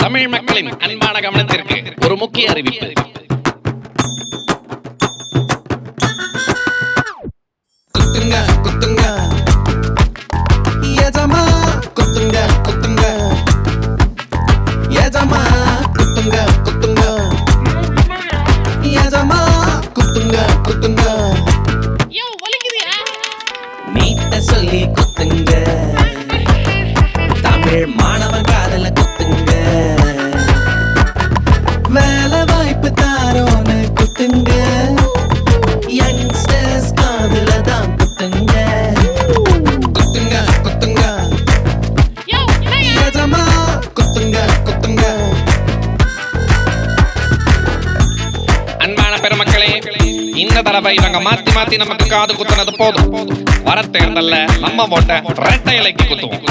தமிழ் மக்களின் அன்பான கவனத்திற்கு ஒரு முக்கிய அறிவிப்பு. குத்துங்க குத்துங்க எஜமா குத்துங்க குத்துங்க எஜமா குத்துங்க குத்துங்க எஜமா குத்துங்க குத்துங்க நீட்ட சொல்லி குத்துங்க தமிழ் மாணவன் காதல குத்துங்க வேலை வாய்ப்பு தாரோன்னு குத்துங்க யங்ஸ்டர்ஸ் காதல தான் குத்துங்க குத்துங்க குத்துங்க எஜமா குத்துங்க குத்துங்க. அன்பான பெருமக்களே, இந்த தடவை இவங்க மாத்தி மாத்தி நமக்கு காது குத்துனது போதும். வர தேர்தல்ல நம்ம ஓட்ட ரெட்டை இலைக்கு குத்துவோம்.